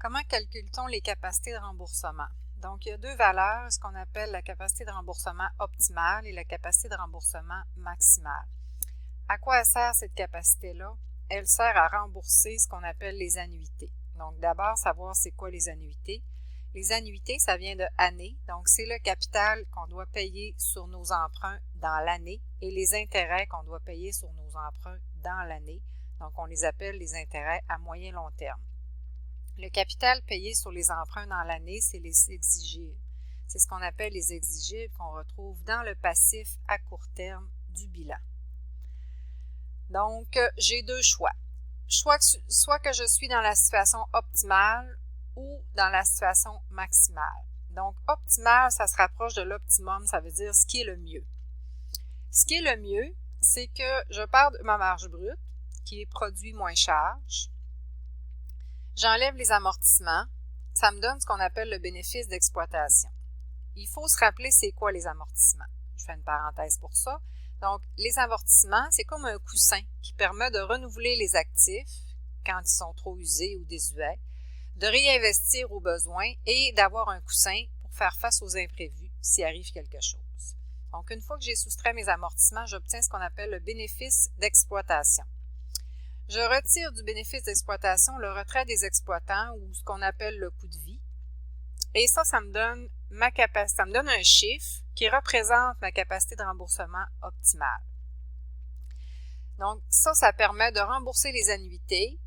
Comment calcule-t-on les capacités de remboursement? Donc, il y a deux valeurs, ce qu'on appelle la capacité de remboursement optimale et la capacité de remboursement maximale. À quoi elle sert cette capacité-là? Elle sert à rembourser ce qu'on appelle les annuités. Donc, d'abord, savoir c'est quoi les annuités. Les annuités, ça vient de année, donc c'est le capital qu'on doit payer sur nos emprunts dans l'année et les intérêts qu'on doit payer sur nos emprunts dans l'année. Donc, on les appelle les intérêts à moyen long terme. Le capital payé sur les emprunts dans l'année, c'est les exigibles. C'est ce qu'on appelle les exigibles qu'on retrouve dans le passif à court terme du bilan. Donc, j'ai deux choix. Soit que je suis dans la situation optimale ou dans la situation maximale. Donc, optimale, ça se rapproche de l'optimum, ça veut dire ce qui est le mieux. Ce qui est le mieux, c'est que je pars de ma marge brute, qui est produit moins charge. J'enlève les amortissements. Ça me donne ce qu'on appelle le bénéfice d'exploitation. Il faut se rappeler c'est quoi les amortissements. Je fais une parenthèse pour ça. Donc, les amortissements, c'est comme un coussin qui permet de renouveler les actifs quand ils sont trop usés ou désuets, de réinvestir aux besoins et d'avoir un coussin pour faire face aux imprévus s'il arrive quelque chose. Donc, une fois que j'ai soustrait mes amortissements, j'obtiens ce qu'on appelle le bénéfice d'exploitation. Je retire du bénéfice d'exploitation le retrait des exploitants ou ce qu'on appelle le coût de vie. Et ça me donne ça me donne un chiffre qui représente ma capacité de remboursement optimale. Donc, ça permet de rembourser les annuités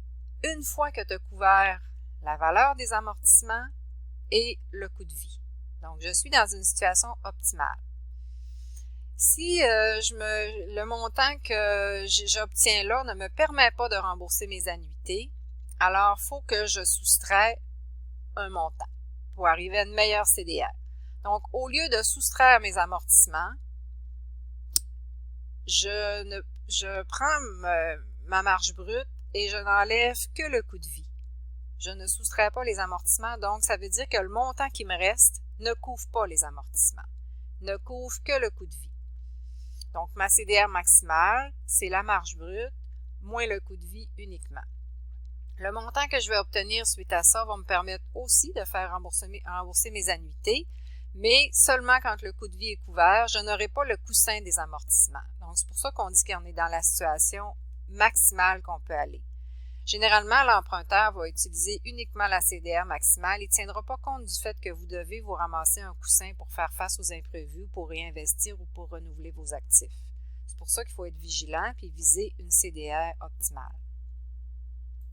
une fois que tu as couvert la valeur des amortissements et le coût de vie. Donc, je suis dans une situation optimale. Si le montant que j'obtiens là ne me permet pas de rembourser mes annuités, alors il faut que je soustrais un montant pour arriver à une meilleure CDR. Donc, au lieu de soustraire mes amortissements, je prends ma marge brute et je n'enlève que le coût de vie. Je ne soustrais pas les amortissements, donc ça veut dire que le montant qui me reste ne couvre pas les amortissements, ne couvre que le coût de vie. Donc, ma CDR maximale, c'est la marge brute moins le coût de vie uniquement. Le montant que je vais obtenir suite à ça va me permettre aussi de faire rembourser mes annuités, mais seulement quand le coût de vie est couvert, je n'aurai pas le coussin des amortissements. Donc, c'est pour ça qu'on dit qu'on est dans la situation maximale qu'on peut aller. Généralement, l'emprunteur va utiliser uniquement la CDR maximale et ne tiendra pas compte du fait que vous devez vous ramasser un coussin pour faire face aux imprévus, pour réinvestir ou pour renouveler vos actifs. C'est pour ça qu'il faut être vigilant et viser une CDR optimale.